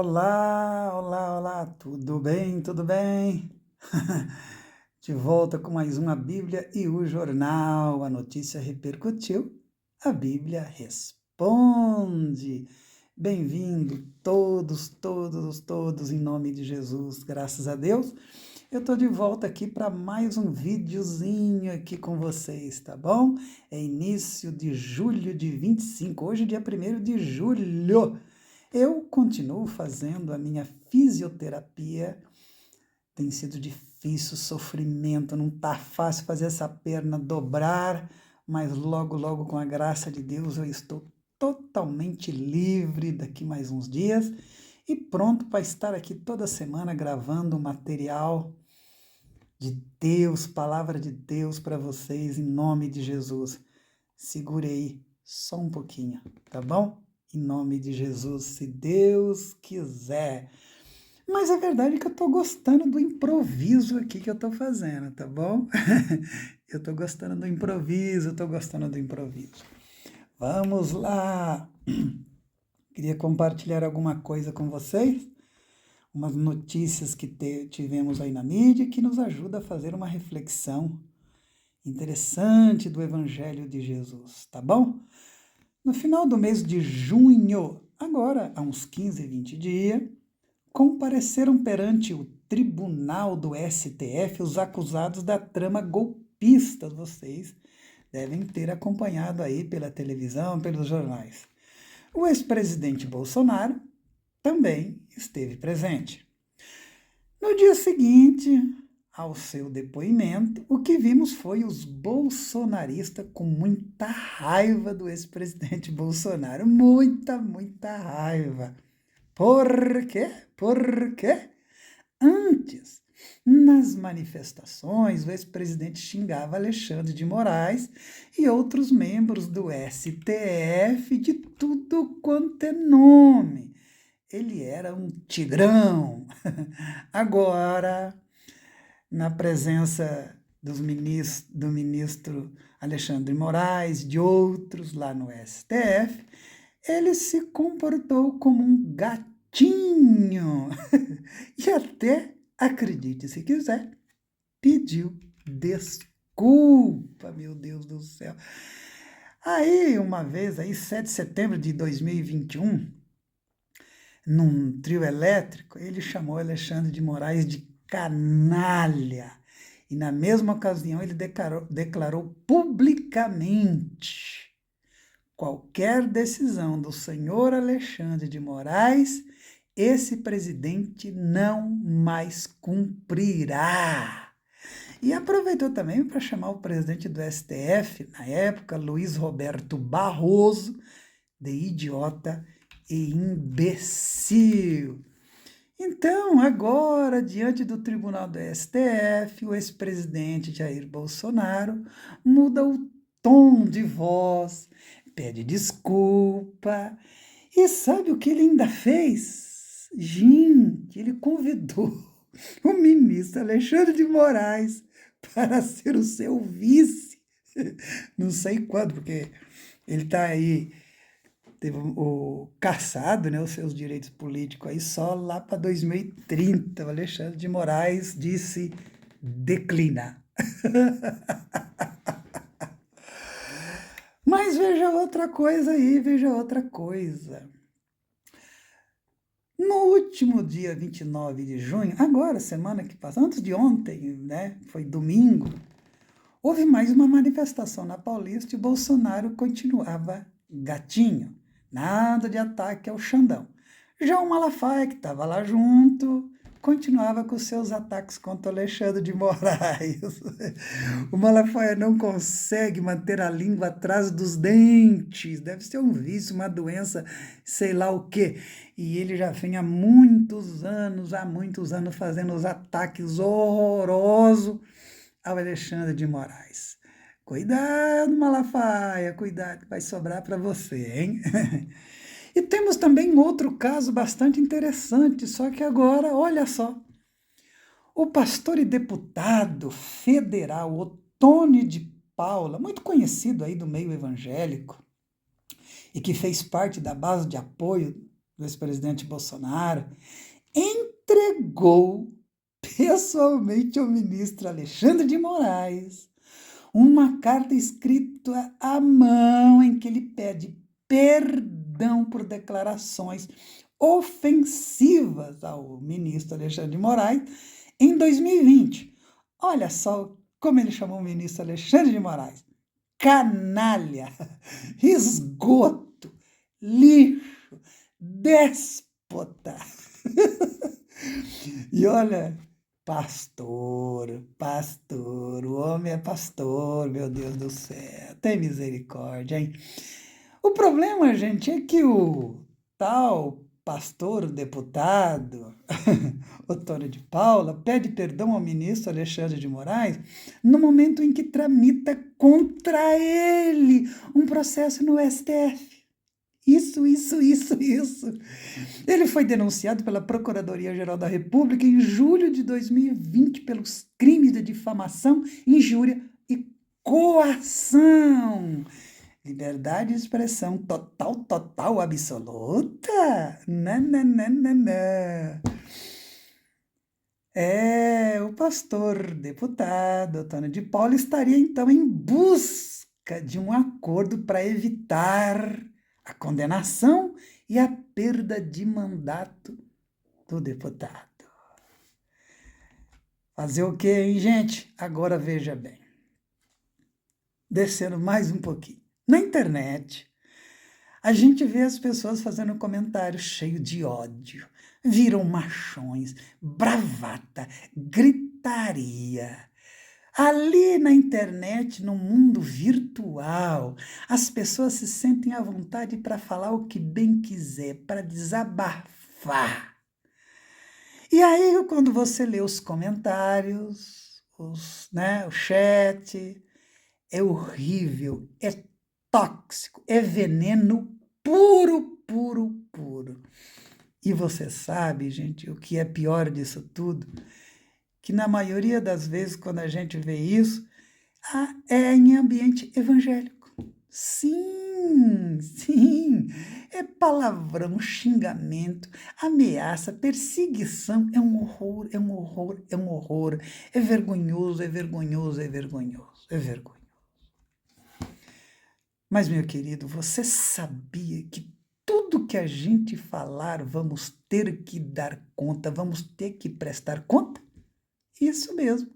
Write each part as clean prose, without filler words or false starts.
Olá, olá, olá, tudo bem, tudo bem? De volta com mais uma Bíblia e o jornal. A notícia repercutiu, a Bíblia responde. Bem-vindo todos, em nome de Jesus, graças a Deus. Eu estou de volta aqui para mais um videozinho aqui com vocês, tá bom? É início de julho de 25, hoje é dia 1º de julho. Eu continuo fazendo a minha fisioterapia, tem sido difícil, sofrimento, não tá fácil fazer essa perna dobrar, mas logo, com a graça de Deus, eu estou totalmente livre daqui mais uns dias e pronto para estar aqui toda semana gravando material de Deus, palavra de Deus para vocês, em nome de Jesus. Segurei só um pouquinho, tá bom? Em nome de Jesus, se Deus quiser. Mas a verdade é que eu estou gostando do improviso aqui que eu estou fazendo, tá bom? Eu estou gostando do improviso, Vamos lá! Queria compartilhar alguma coisa com vocês, umas notícias que tivemos aí na mídia que nos ajuda a fazer uma reflexão interessante do Evangelho de Jesus, tá bom? No final do mês de junho, agora há uns 15, 20 dias, compareceram perante o Tribunal do STF os acusados da trama golpista. Vocês devem ter acompanhado aí pela televisão, pelos jornais. O ex-presidente Bolsonaro também esteve presente. No dia seguinte ao seu depoimento, o que vimos foi os bolsonaristas com muita raiva do ex-presidente Bolsonaro. Muita raiva. Por quê? Porque antes, nas manifestações, o ex-presidente xingava Alexandre de Moraes e outros membros do STF de tudo quanto é nome. Ele era um tigrão. Agora, na presença do ministro Alexandre de Moraes, de outros lá no STF, ele se comportou como um gatinho e até, acredite se quiser, pediu desculpa, meu Deus do céu. Aí, uma vez, 7 de setembro de 2021, num trio elétrico, ele chamou Alexandre de Moraes de canalha. E na mesma ocasião ele declarou publicamente: qualquer decisão do senhor Alexandre de Moraes, esse presidente não mais cumprirá. E aproveitou também para chamar o presidente do STF, na época, Luiz Roberto Barroso, de idiota e imbecil. Então, agora, diante do Tribunal do STF, o ex-presidente Jair Bolsonaro muda o tom de voz, pede desculpa. E sabe o que ele ainda fez? Gente, ele convidou o ministro Alexandre de Moraes para ser o seu vice. Não sei quando, porque ele está aí, teve o cassado, né, os seus direitos políticos aí só lá para 2030. O Alexandre de Moraes disse: declina. Mas veja outra coisa aí, veja outra coisa. No último dia 29 de junho, agora, semana que passou, antes de ontem, né, foi domingo, houve mais uma manifestação na Paulista e Bolsonaro continuava gatinho. Nada de ataque ao Xandão. Já o Malafaia, que estava lá junto, continuava com seus ataques contra o Alexandre de Moraes. O Malafaia não consegue manter a língua atrás dos dentes. Deve ser um vício, uma doença, sei lá o quê. E ele já vem há muitos anos, fazendo os ataques horrorosos ao Alexandre de Moraes. Cuidado, Malafaia, cuidado, vai sobrar para você, hein? E temos também outro caso bastante interessante, só que agora, olha só, o pastor e deputado federal Otônio de Paula, muito conhecido aí do meio evangélico, e que fez parte da base de apoio do ex-presidente Bolsonaro, entregou pessoalmente ao ministro Alexandre de Moraes uma carta escrita à mão em que ele pede perdão por declarações ofensivas ao ministro Alexandre de Moraes em 2020. Olha só como ele chamou o ministro Alexandre de Moraes: canalha, esgoto, lixo, déspota. E olha, pastor, o homem é pastor, meu Deus do céu, tem misericórdia, hein? O problema, gente, é que o tal pastor, deputado, Otônio de Paula, pede perdão ao ministro Alexandre de Moraes no momento em que tramita contra ele um processo no STF. Isso. Ele foi denunciado pela Procuradoria-Geral da República em julho de 2020 pelos crimes de difamação, injúria e coação. Liberdade de expressão total, absoluta? Não. O pastor deputado Otônio de Paula estaria então em busca de um acordo para evitar a condenação e a perda de mandato do deputado. Fazer o quê, hein, gente? Agora veja bem. Descendo mais um pouquinho. Na internet, a gente vê as pessoas fazendo comentários cheios de ódio. Viram machões, bravata, gritaria. Ali na internet, no mundo virtual, as pessoas se sentem à vontade para falar o que bem quiser, para desabafar. E aí, quando você lê os comentários, o chat, é horrível, é tóxico, é veneno puro. E você sabe, gente, o que é pior disso tudo? Que na maioria das vezes, quando a gente vê isso, é em ambiente evangélico. Sim, é palavrão, xingamento, ameaça, perseguição, é um horror. É vergonhoso. Mas, meu querido, você sabia que tudo que a gente falar vamos ter que dar conta, vamos ter que prestar conta? Isso mesmo.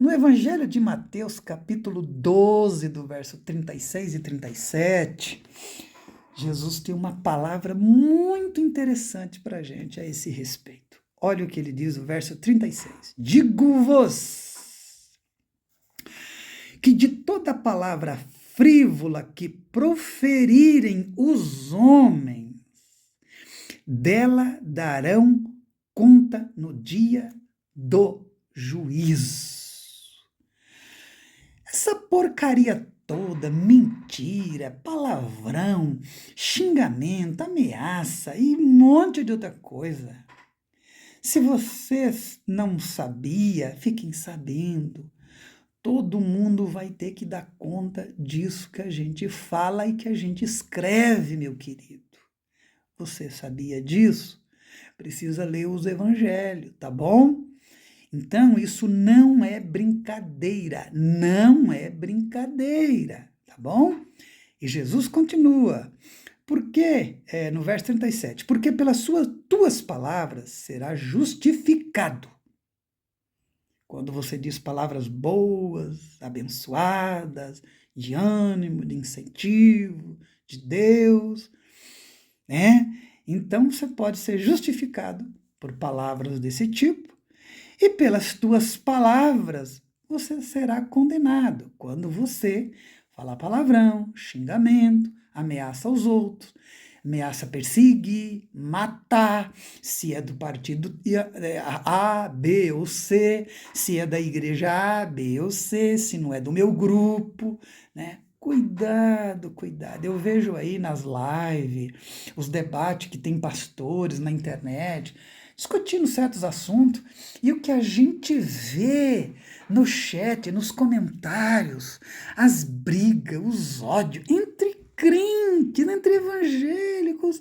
No Evangelho de Mateus, capítulo 12, do verso 36 e 37, Jesus tem uma palavra muito interessante para a gente a esse respeito. Olha o que ele diz, o verso 36. Digo-vos que de toda palavra frívola que proferirem os homens, dela darão conta no dia do juízo. Essa porcaria toda, mentira, palavrão, xingamento, ameaça e um monte de outra coisa. Se vocês não sabiam, fiquem sabendo. Todo mundo vai ter que dar conta disso que a gente fala e que a gente escreve, meu querido. Você sabia disso? Precisa ler os evangelhos, tá bom? Então, isso não é brincadeira, tá bom? E Jesus continua, porque, no verso 37, porque pelas tuas palavras será justificado. Quando você diz palavras boas, abençoadas, de ânimo, de incentivo, de Deus, né? Então, você pode ser justificado por palavras desse tipo, e pelas tuas palavras você será condenado quando você falar palavrão, xingamento, ameaça aos outros, ameaça perseguir, matar, se é do partido A, B ou C, se é da igreja A, B ou C, se não é do meu grupo, né? Cuidado. Eu vejo aí nas lives, os debates que tem pastores na internet, discutindo certos assuntos, e o que a gente vê no chat, nos comentários, as brigas, os ódios entre crentes, entre evangélicos,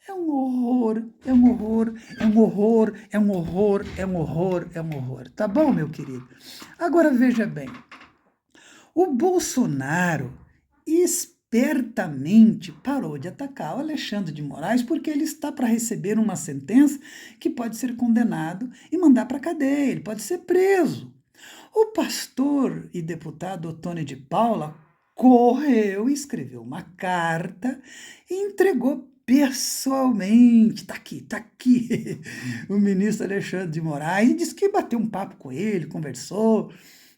é um horror, é um horror, é um horror, é um horror, é um horror, é um horror. Tá bom, meu querido? Agora veja bem, o Bolsonaro espertamente parou de atacar o Alexandre de Moraes porque ele está para receber uma sentença que pode ser condenado e mandar para a cadeia, ele pode ser preso. O pastor e deputado Otônio de Paula correu e escreveu uma carta e entregou pessoalmente, tá aqui, o ministro Alexandre de Moraes, e disse que bateu um papo com ele, conversou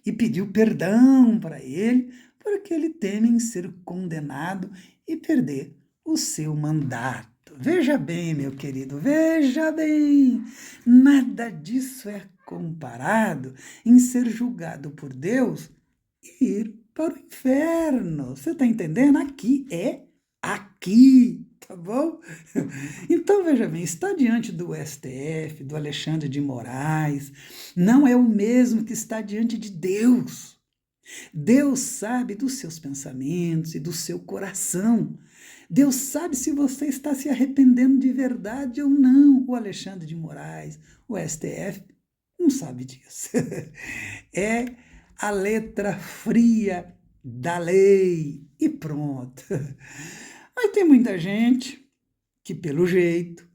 e pediu perdão para ele, porque ele teme em ser condenado e perder o seu mandato. Veja bem, meu querido, veja bem, nada disso é comparado em ser julgado por Deus e ir para o inferno. Você está entendendo? Aqui é aqui, tá bom? Então, veja bem, está diante do STF, do Alexandre de Moraes, não é o mesmo que está diante de Deus. Deus sabe dos seus pensamentos e do seu coração. Deus sabe se você está se arrependendo de verdade ou não. O Alexandre de Moraes, o STF, não sabe disso. É a letra fria da lei e pronto. Mas tem muita gente que, pelo jeito,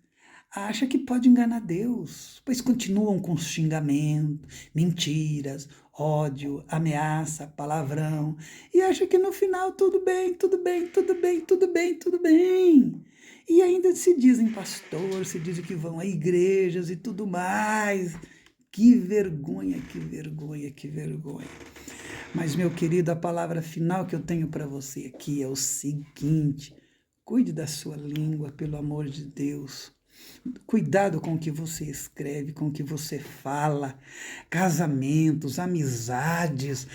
acha que pode enganar Deus, pois continuam com xingamento, mentiras, ódio, ameaça, palavrão, e acha que no final tudo bem, tudo bem, tudo bem, tudo bem, tudo bem. E ainda se dizem pastor, se dizem que vão a igrejas e tudo mais. Que vergonha, que vergonha, que vergonha. Mas, meu querido, a palavra final que eu tenho para você aqui é o seguinte: cuide da sua língua, pelo amor de Deus. Cuidado com o que você escreve, com o que você fala. Casamentos, amizades,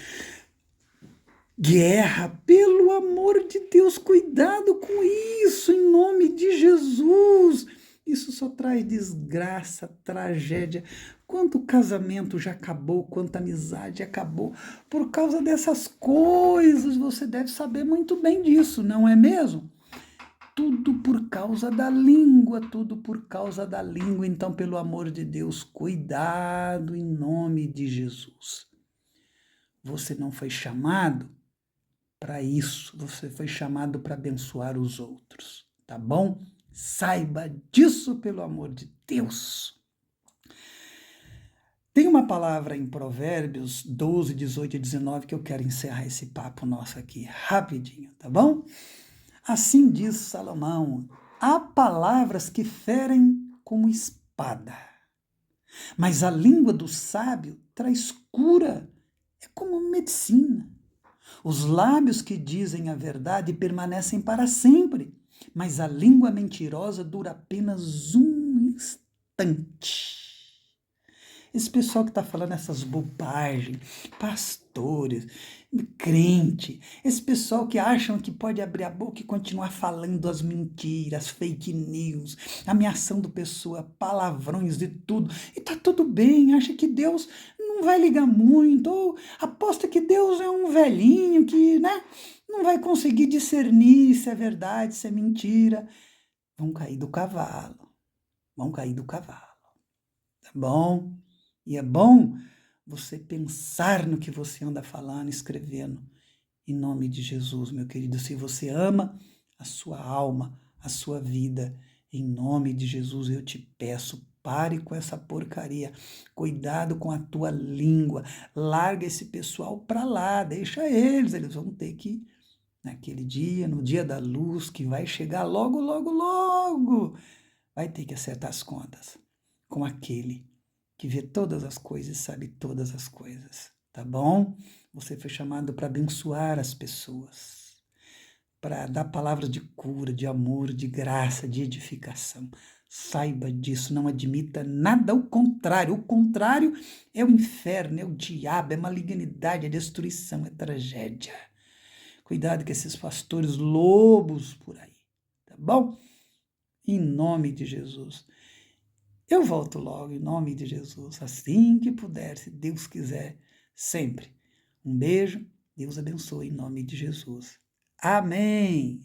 guerra, pelo amor de Deus, cuidado com isso, em nome de Jesus. Isso só traz desgraça, tragédia. Quanto casamento já acabou, quanta amizade acabou por causa dessas coisas. Você deve saber muito bem disso, não é mesmo? Tudo por causa da língua, tudo por causa da língua. Então, pelo amor de Deus, cuidado em nome de Jesus. Você não foi chamado para isso, você foi chamado para abençoar os outros, tá bom? Saiba disso, pelo amor de Deus. Tem uma palavra em Provérbios 12, 18 e 19 que eu quero encerrar esse papo nosso aqui rapidinho, tá bom? Assim diz Salomão: há palavras que ferem como espada, mas a língua do sábio traz cura, é como medicina. Os lábios que dizem a verdade permanecem para sempre, mas a língua mentirosa dura apenas um instante. Esse pessoal que está falando essas bobagens, pastores, crente, esse pessoal que acham que pode abrir a boca e continuar falando as mentiras, fake news, ameaçando pessoa, palavrões de tudo, e tá tudo bem, acha que Deus não vai ligar muito, ou aposta que Deus é um velhinho que, né, não vai conseguir discernir se é verdade, se é mentira. Vão cair do cavalo, tá bom? E é bom você pensar no que você anda falando, escrevendo, em nome de Jesus, meu querido. Se você ama a sua alma, a sua vida, em nome de Jesus, eu te peço, pare com essa porcaria. Cuidado com a tua língua. Larga esse pessoal para lá, deixa eles vão ter que, naquele dia, no dia da luz, que vai chegar logo, logo, logo, vai ter que acertar as contas com aquele que vê todas as coisas e sabe todas as coisas, tá bom? Você foi chamado para abençoar as pessoas, para dar palavras de cura, de amor, de graça, de edificação. Saiba disso, não admita nada ao contrário. O contrário é o inferno, é o diabo, é malignidade, é destruição, é tragédia. Cuidado com esses pastores lobos por aí, tá bom? Em nome de Jesus. Eu volto logo, em nome de Jesus, assim que puder, se Deus quiser, sempre. Um beijo, Deus abençoe, em nome de Jesus. Amém!